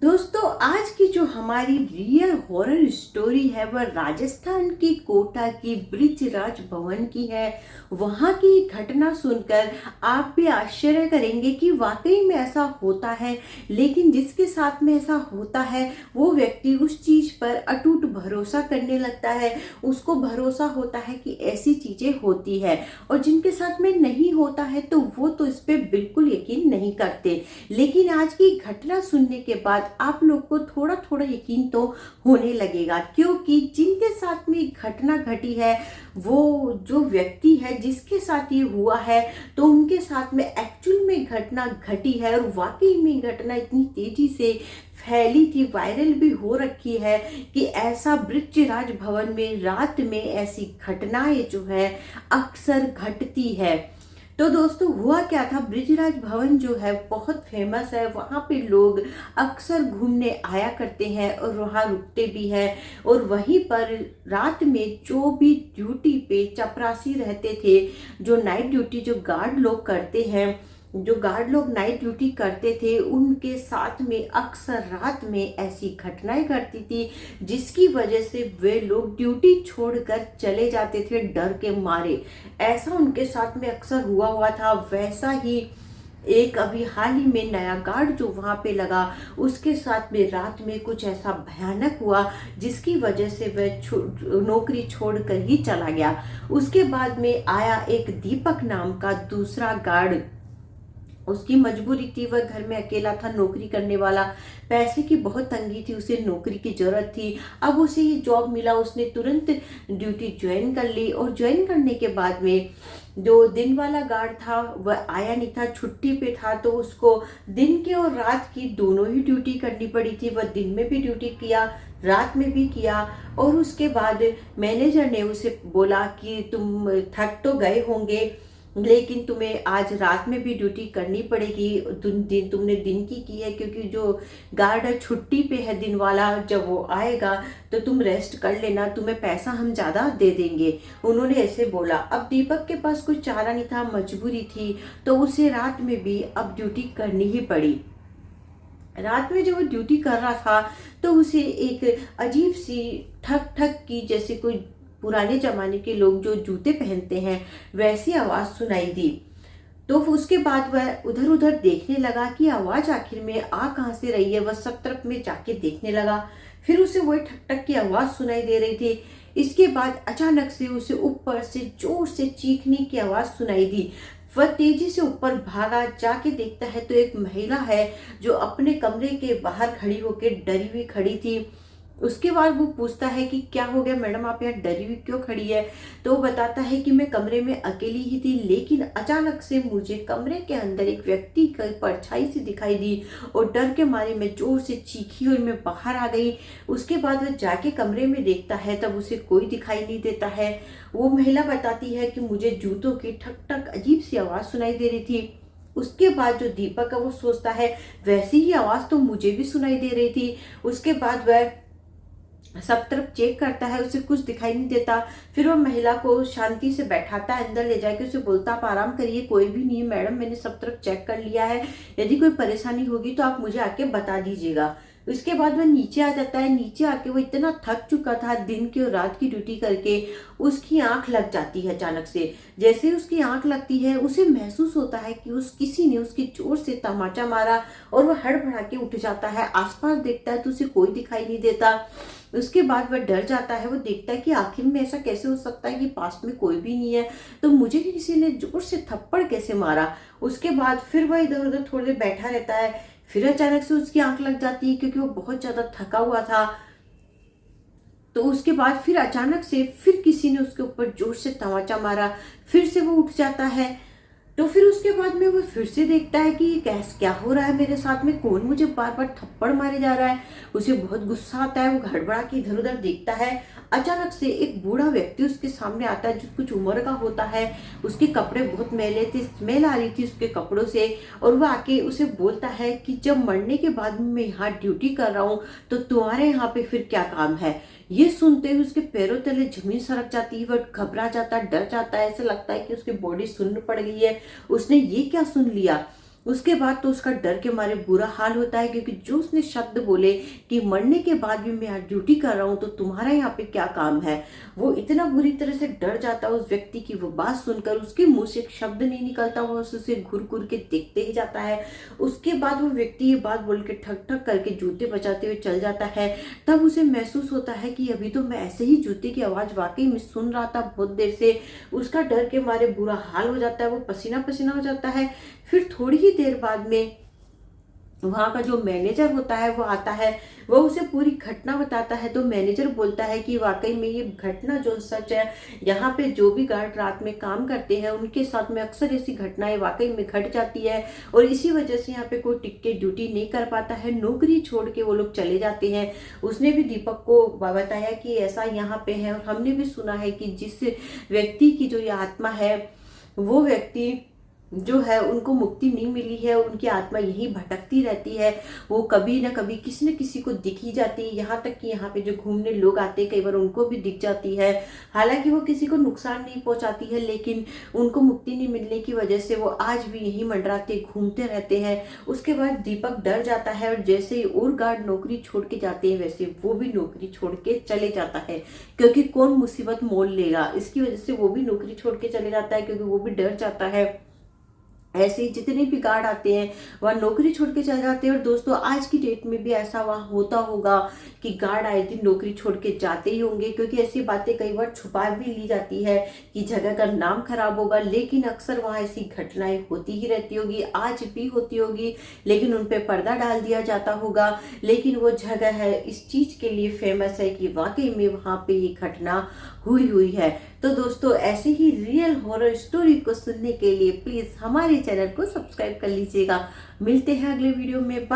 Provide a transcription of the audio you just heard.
दोस्तों, आज की जो हमारी रियल हॉरर स्टोरी है वह राजस्थान की कोटा की ब्रिजराज भवन की है। वहाँ की घटना सुनकर आप भी आश्चर्य करेंगे कि वाकई में ऐसा होता है। लेकिन जिसके साथ में ऐसा होता है वो व्यक्ति उस चीज पर अटूट भरोसा करने लगता है। उसको भरोसा होता है कि ऐसी चीजें होती है, और जिनके साथ में नहीं होता है तो वो तो इस पे बिल्कुल यकीन नहीं करते। लेकिन आज की घटना सुनने के बाद आप लोग को थोड़ा थोड़ा यकीन तो होने लगेगा, क्योंकि जिनके साथ में घटना घटी है वो जो व्यक्ति है जिसके साथ ये हुआ है, तो उनके साथ में एक्चुअल में घटना घटी है। और वाकई में घटना इतनी तेजी से फैली थी, वायरल भी हो रखी है कि ऐसा ब्रिजराज भवन में रात में ऐसी घटनाएं जो है अक्सर घटती है। तो दोस्तों, हुआ क्या था, ब्रिजराज भवन जो है बहुत फेमस है। वहाँ पे लोग अक्सर घूमने आया करते हैं और वहाँ रुकते भी हैं। और वहीं पर रात में जो भी ड्यूटी पे चपरासी रहते थे, जो नाइट ड्यूटी जो गार्ड लोग करते हैं, जो गार्ड लोग नाइट ड्यूटी करते थे, उनके साथ में अक्सर रात में ऐसी घटनाएं घटती थी जिसकी वजह से वे लोग ड्यूटी छोड़कर चले जाते थे डर के मारे। ऐसा उनके साथ में अक्सर हुआ था। वैसा ही एक अभी हाल ही में नया गार्ड जो वहां पे लगा, उसके साथ में रात में कुछ ऐसा भयानक हुआ जिसकी वजह से वह नौकरी छोड़कर ही चला गया। उसके बाद में आया एक दीपक नाम का दूसरा गार्ड। उसकी मजबूरी थी, वह घर में अकेला था, नौकरी करने वाला, पैसे की बहुत तंगी थी, उसे नौकरी की जरूरत थी। अब उसे ये जॉब मिला, उसने तुरंत ड्यूटी ज्वाइन कर ली। और ज्वाइन करने के बाद में जो दिन वाला गार्ड था वह आया नहीं था, छुट्टी पे था, तो उसको दिन के और रात की दोनों ही ड्यूटी करनी पड़ी थी। वह दिन में भी ड्यूटी किया, रात में भी किया। और उसके बाद मैनेजर ने उसे बोला कि तुम थक तो गए होंगे, लेकिन तुम्हें आज रात में भी ड्यूटी करनी पड़ेगी। तुमने दिन की है, क्योंकि जो गार्ड है छुट्टी पे है दिन वाला, जब वो आएगा तो तुम रेस्ट कर लेना, तुम्हें पैसा हम ज़्यादा दे देंगे। उन्होंने ऐसे बोला। अब दीपक के पास कोई चारा नहीं था, मजबूरी थी, तो उसे रात में भी अब ड्यूटी करनी ही पड़ी। रात में जब वो ड्यूटी कर रहा था तो उसे एक अजीब सी ठक ठक की, जैसे कोई पुराने जमाने के लोग जो जूते पहनते हैं वैसी आवाज सुनाई दी। तो उसके बाद वह उधर उधर देखने लगा कि आवाज आखिर में आ कहाँ से रही है। वह सब तरफ में जाके देखने लगा, फिर उसे वही ठक ठक की आवाज सुनाई दे रही थी। इसके बाद अचानक से उसे ऊपर से जोर से चीखने की आवाज सुनाई दी। वह तेजी से ऊपर भागा, जाके देखता है तो एक महिला है जो अपने कमरे के बाहर खड़ी होकर डरी हुई खड़ी थी। उसके बाद वो पूछता है कि क्या हो गया मैडम, आप यहाँ डरी हुई क्यों खड़ी है। तो वो बताता है कि मैं कमरे में अकेली ही थी, लेकिन अचानक से मुझे कमरे के अंदर एक व्यक्ति की परछाई सी दिखाई दी, और डर के मारे मैं जोर से चीखी और मैं बाहर आ गई। उसके बाद वह जाके कमरे में देखता है, तब उसे कोई दिखाई नहीं देता है। वो महिला बताती है कि मुझे जूतों की ठक ठक अजीब सी आवाज सुनाई दे रही थी। उसके बाद जो दीपक है वो सोचता है वैसी ही आवाज तो मुझे भी सुनाई दे रही थी। उसके बाद वह सब तरफ चेक करता है, उसे कुछ दिखाई नहीं देता। फिर वह महिला को शांति से बैठाता है, अंदर ले जाके उसे बोलता आप आराम करिए, कोई भी नहीं है मैडम, मैंने सब तरफ चेक कर लिया है, यदि कोई परेशानी होगी तो आप मुझे आके बता दीजिएगा। उसके बाद वह नीचे आ जाता है। नीचे आके वो इतना थक चुका था दिन की और रात की ड्यूटी करके, उसकी आंख लग जाती है अचानक से। जैसे ही उसकी आंख लगती है उसे महसूस होता है कि उस किसी ने उसकी जोर से तमाचा मारा, और वह हड़बड़ा के उठ जाता है। आसपास देखता है तो उसे कोई दिखाई नहीं देता। उसके बाद वह डर जाता है, वो देखता है कि आखिर में ऐसा कैसे हो सकता है कि पास में कोई भी नहीं है, तो मुझे किसी ने जोर से थप्पड़ कैसे मारा। उसके बाद फिर वह इधर उधर थोड़ी देर बैठा रहता है। फिर अचानक से उसकी आंख लग जाती है, क्योंकि वो बहुत ज्यादा थका हुआ था। तो उसके बाद फिर अचानक से फिर किसी ने उसके ऊपर जोर से तमाचा मारा, फिर से वो उठ जाता है। तो फिर उसके बाद में वो फिर से देखता है कि कैस क्या हो रहा है मेरे साथ में, कौन मुझे बार बार थप्पड़ मारे जा रहा है। उसे बहुत गुस्सा आता है, वो गड़बड़ा के इधर उधर देखता है। अचानक से एक बूढ़ा व्यक्ति उसके सामने आता है जो कुछ उम्र का होता है। उसके कपड़े बहुत मैले थे, स्मेल आ रही थी उसके कपड़ों से। और वह आके उसे बोलता है कि जब मरने के बाद में मैं यहाँ ड्यूटी कर रहा हूँ तो तुम्हारे यहाँ पे फिर क्या काम है। ये सुनते हुए उसके पैरों तले जमीन सरक जाती है, वह घबरा जाता है, डर जाता है, ऐसा लगता है कि उसकी बॉडी सुन्न पड़ गई है। उसने ये क्या सुन लिया। उसके बाद तो उसका डर के मारे बुरा हाल होता है, क्योंकि जो उसने शब्द बोले कि मरने के बाद भी मैं यहाँ ड्यूटी कर रहा हूँ तो तुम्हारा यहाँ पे क्या काम है, वो इतना बुरी तरह से डर जाता है उस व्यक्ति की वो बात सुनकर। उसके मुंह से एक शब्द नहीं निकलता, वो उसे घूर घूर के देखते ही जाता है। उसके बाद वो व्यक्ति ये बात बोल के ठक ठक करके जूते बजाते हुए चल जाता है। तब उसे महसूस होता है कि अभी तो मैं ऐसे ही जूते की आवाज़ वाकई में सुन रहा था बहुत देर से। उसका डर के मारे बुरा हाल हो जाता है, वो पसीना पसीना हो जाता है। फिर थोड़ी ही देर बाद में वहाँ का जो मैनेजर होता है वो आता है, वो उसे पूरी घटना बताता है। तो मैनेजर बोलता है कि वाकई में ये घटना जो सच है, यहाँ पे जो भी गार्ड रात में काम करते हैं उनके साथ में अक्सर ऐसी घटनाएं वाकई में घट जाती है, और इसी वजह से यहाँ पे कोई टिक के ड्यूटी नहीं कर पाता है, नौकरी छोड़ के वो लोग चले जाते हैं। उसने भी दीपक को बताया कि ऐसा यहाँ पे है, और हमने भी सुना है कि जिस व्यक्ति की जो ये आत्मा है, वो व्यक्ति जो है उनको मुक्ति नहीं मिली है, उनकी आत्मा यही भटकती रहती है। वो कभी ना कभी किसी न किसी को दिख ही जाती है, यहाँ तक कि यहाँ पे जो घूमने लोग आते हैं कई बार उनको भी दिख जाती है। हालांकि वो किसी को नुकसान नहीं पहुंचाती है, लेकिन उनको मुक्ति नहीं मिलने की वजह से वो आज भी यहीं मंडराते घूमते रहते हैं। उसके बाद दीपक डर जाता है, और जैसे ही और गार्ड नौकरी छोड़ के जाते हैं वैसे वो भी नौकरी छोड़ के चले जाता है, क्योंकि कौन मुसीबत मोल लेगा, इसकी वजह से वो भी नौकरी छोड़ के चले जाता है, क्योंकि वो भी डर जाता है। ऐसे ही जितने भी गार्ड आते हैं वह नौकरी छोड़ के चले जाते हैं। और दोस्तों आज की डेट में भी ऐसा वहाँ होता होगा कि गार्ड आए दिन नौकरी छोड़ के जाते ही होंगे, क्योंकि ऐसी बातें कई बार छुपा भी ली जाती है कि जगह का नाम खराब होगा, लेकिन अक्सर वहाँ ऐसी घटनाएं होती ही रहती होगी, आज भी होती होगी, लेकिन उन पर पर्दा डाल दिया जाता होगा। लेकिन वो जगह है इस चीज़ के लिए फेमस है कि वाकई में वहाँ पे ये घटना हुई है। तो दोस्तों ऐसे ही रियल हॉरर स्टोरी को सुनने के लिए प्लीज हमारे चैनल को सब्सक्राइब कर लीजिएगा। मिलते हैं अगले वीडियो में।